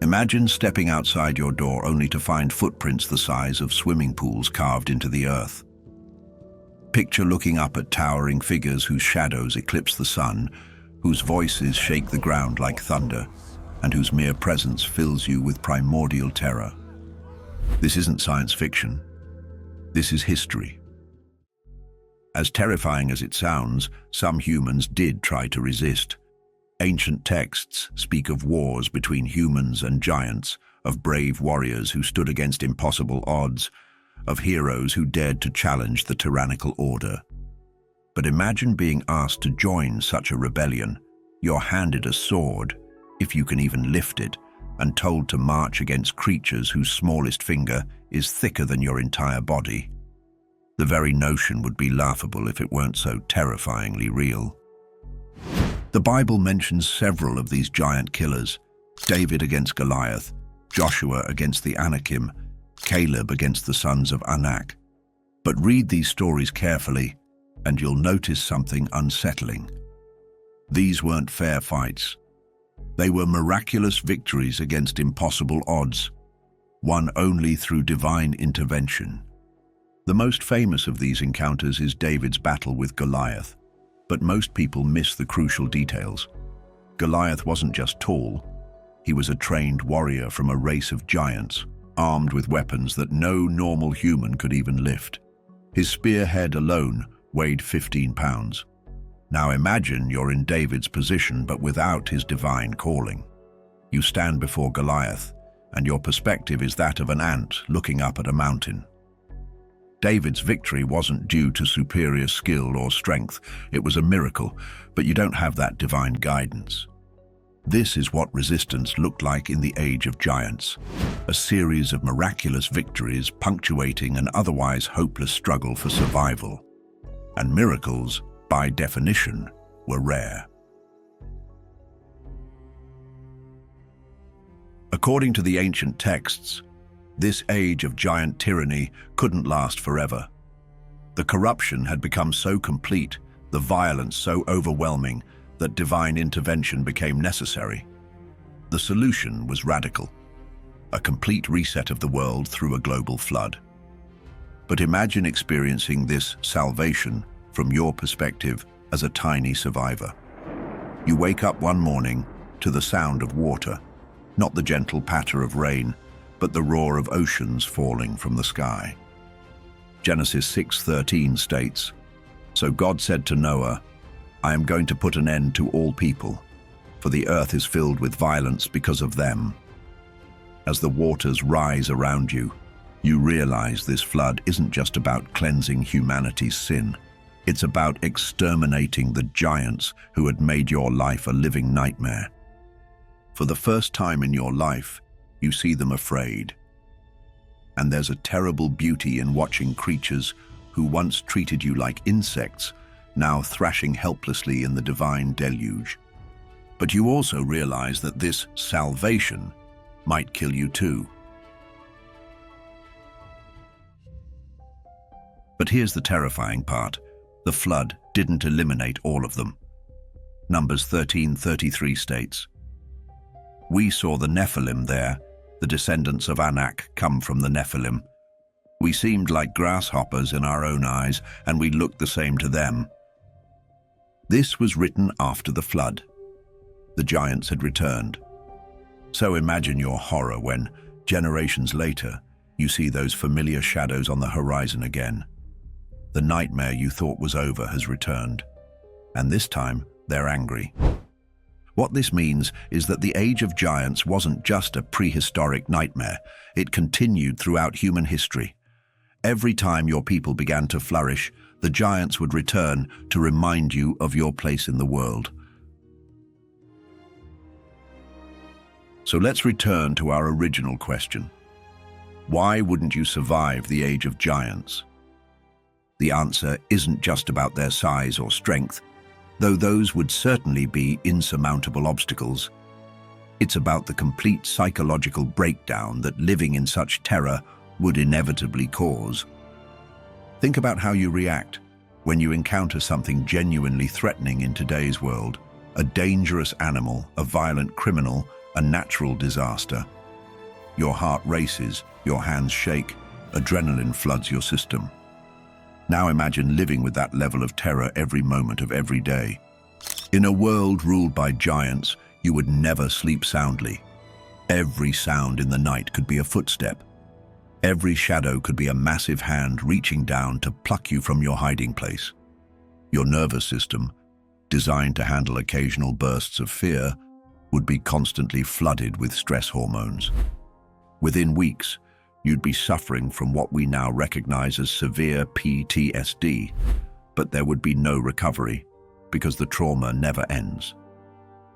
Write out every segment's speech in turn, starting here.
Imagine stepping outside your door only to find footprints the size of swimming pools carved into the earth. Picture looking up at towering figures whose shadows eclipse the sun, whose voices shake the ground like thunder, and whose mere presence fills you with primordial terror. This isn't science fiction. This is history. As terrifying as it sounds, some humans did try to resist. Ancient texts speak of wars between humans and giants, of brave warriors who stood against impossible odds, of heroes who dared to challenge the tyrannical order. But imagine being asked to join such a rebellion. You're handed a sword, if you can even lift it, and told to march against creatures whose smallest finger is thicker than your entire body. The very notion would be laughable if it weren't so terrifyingly real. The Bible mentions several of these giant killers: David against Goliath, Joshua against the Anakim, Caleb against the sons of Anak. But read these stories carefully, and you'll notice something unsettling. These weren't fair fights. They were miraculous victories against impossible odds, won only through divine intervention. The most famous of these encounters is David's battle with Goliath, but most people miss the crucial details. Goliath wasn't just tall, he was a trained warrior from a race of giants, armed with weapons that no normal human could even lift. His spearhead alone weighed 15 pounds. Now imagine you're in David's position but without his divine calling. You stand before Goliath, and your perspective is that of an ant looking up at a mountain. David's victory wasn't due to superior skill or strength. It was a miracle, but you don't have that divine guidance. This is what resistance looked like in the Age of Giants, a series of miraculous victories punctuating an otherwise hopeless struggle for survival. And miracles, by definition, were rare. According to the ancient texts, this age of giant tyranny couldn't last forever. The corruption had become so complete, the violence so overwhelming, that divine intervention became necessary. The solution was radical: a complete reset of the world through a global flood. But imagine experiencing this salvation from your perspective as a tiny survivor. You wake up one morning to the sound of water, not the gentle patter of rain, but the roar of oceans falling from the sky. Genesis 6:13 states, "So God said to Noah, I am going to put an end to all people, for the earth is filled with violence because of them." As the waters rise around you, you realize this flood isn't just about cleansing humanity's sin. It's about exterminating the giants who had made your life a living nightmare. For the first time in your life, you see them afraid. And there's a terrible beauty in watching creatures who once treated you like insects now thrashing helplessly in the divine deluge. But you also realize that this salvation might kill you too. But here's the terrifying part. The flood didn't eliminate all of them. Numbers 13:33 states, "We saw the Nephilim there, the descendants of Anak come from the Nephilim. We seemed like grasshoppers in our own eyes, and we looked the same to them." This was written after the flood. The giants had returned. So imagine your horror when, generations later, you see those familiar shadows on the horizon again. The nightmare you thought was over has returned, and this time they're angry. What this means is that the Age of Giants wasn't just a prehistoric nightmare. It continued throughout human history. Every time your people began to flourish, the giants would return to remind you of your place in the world. So let's return to our original question. Why wouldn't you survive the Age of Giants? The answer isn't just about their size or strength, though those would certainly be insurmountable obstacles. It's about the complete psychological breakdown that living in such terror would inevitably cause. Think about how you react when you encounter something genuinely threatening in today's world: a dangerous animal, a violent criminal, a natural disaster. Your heart races, your hands shake, adrenaline floods your system. Now imagine living with that level of terror every moment of every day. In a world ruled by giants, you would never sleep soundly. Every sound in the night could be a footstep. Every shadow could be a massive hand reaching down to pluck you from your hiding place. Your nervous system, designed to handle occasional bursts of fear, would be constantly flooded with stress hormones. Within weeks, you'd be suffering from what we now recognize as severe PTSD, but there would be no recovery because the trauma never ends.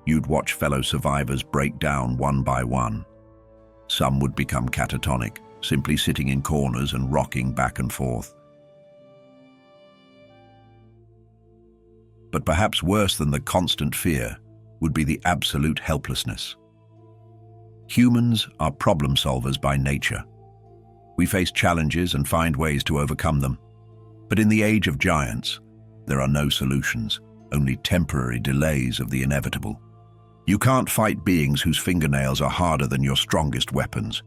You'd watch fellow survivors break down one by one. Some would become catatonic, simply sitting in corners and rocking back and forth. But perhaps worse than the constant fear would be the absolute helplessness. Humans are problem solvers by nature. We face challenges and find ways to overcome them. But in the age of giants, there are no solutions, only temporary delays of the inevitable. You can't fight beings whose fingernails are harder than your strongest weapons.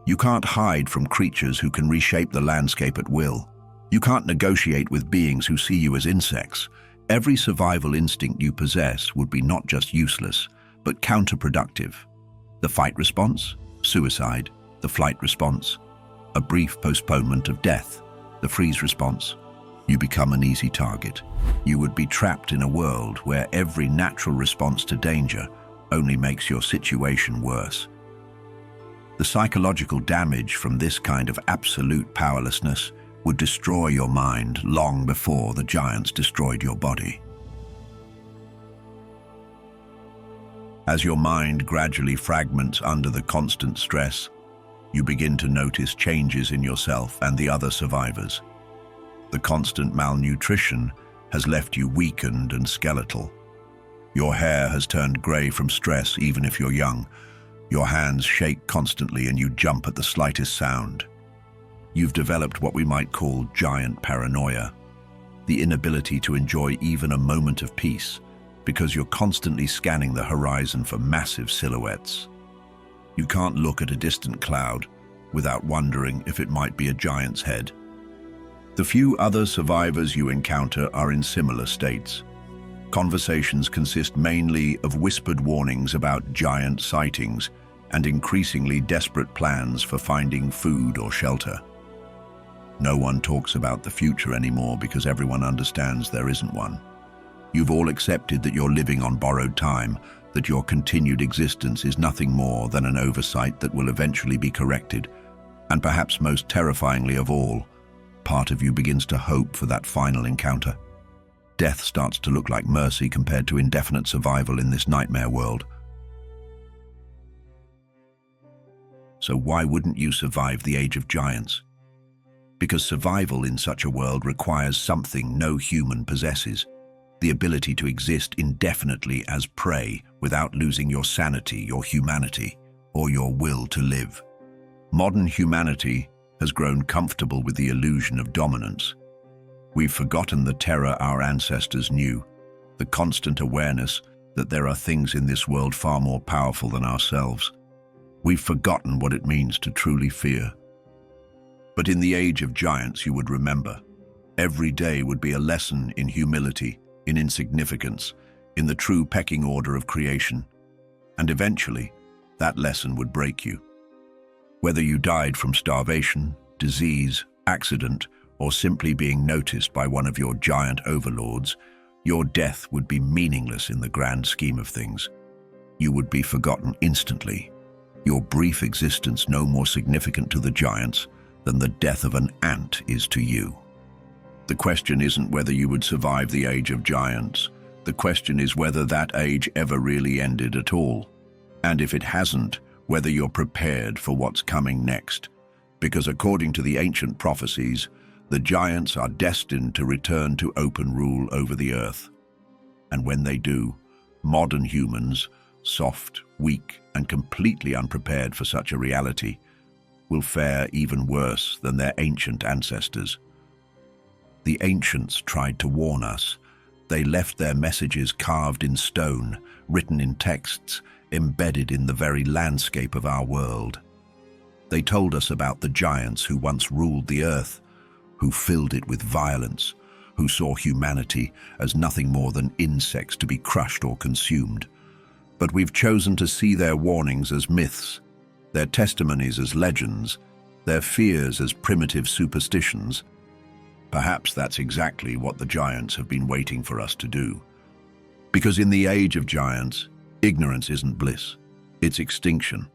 You can't hide from creatures who can reshape the landscape at will. You can't negotiate with beings who see you as insects. Every survival instinct you possess would be not just useless, but counterproductive. The fight response? Suicide. The flight response? A brief postponement of death. The freeze response? You become an easy target. You would be trapped in a world where every natural response to danger only makes your situation worse. The psychological damage from this kind of absolute powerlessness would destroy your mind long before the giants destroyed your body. As your mind gradually fragments under the constant stress, you begin to notice changes in yourself and the other survivors. The constant malnutrition has left you weakened and skeletal. Your hair has turned grey from stress even if you're young. Your hands shake constantly and you jump at the slightest sound. You've developed what we might call giant paranoia, the inability to enjoy even a moment of peace because you're constantly scanning the horizon for massive silhouettes. You can't look at a distant cloud without wondering if it might be a giant's head. The few other survivors you encounter are in similar states. Conversations consist mainly of whispered warnings about giant sightings and increasingly desperate plans for finding food or shelter. No one talks about the future anymore because everyone understands there isn't one. You've all accepted that you're living on borrowed time, that your continued existence is nothing more than an oversight that will eventually be corrected, and perhaps most terrifyingly of all, part of you begins to hope for that final encounter. Death starts to look like mercy compared to indefinite survival in this nightmare world. So why wouldn't you survive the age of giants? Because survival in such a world requires something no human possesses: the ability to exist indefinitely as prey without losing your sanity, your humanity, or your will to live. Modern humanity has grown comfortable with the illusion of dominance. We've forgotten the terror our ancestors knew, the constant awareness that there are things in this world far more powerful than ourselves. We've forgotten what it means to truly fear. But in the age of giants, you would remember. Every day would be a lesson in humility, in insignificance, in the true pecking order of creation. And eventually, that lesson would break you. Whether you died from starvation, disease, accident, or simply being noticed by one of your giant overlords, your death would be meaningless in the grand scheme of things. You would be forgotten instantly, your brief existence no more significant to the giants than the death of an ant is to you. The question isn't whether you would survive the age of giants. The question is whether that age ever really ended at all. And if it hasn't, whether you're prepared for what's coming next. Because according to the ancient prophecies, the giants are destined to return to open rule over the earth. And when they do, modern humans, soft, weak, and completely unprepared for such a reality, will fare even worse than their ancient ancestors. The ancients tried to warn us. They left their messages carved in stone, written in texts, embedded in the very landscape of our world. They told us about the giants who once ruled the earth, who filled it with violence, who saw humanity as nothing more than insects to be crushed or consumed. But we've chosen to see their warnings as myths, their testimonies as legends, their fears as primitive superstitions. Perhaps that's exactly what the giants have been waiting for us to do. Because in the age of giants, ignorance isn't bliss, it's extinction.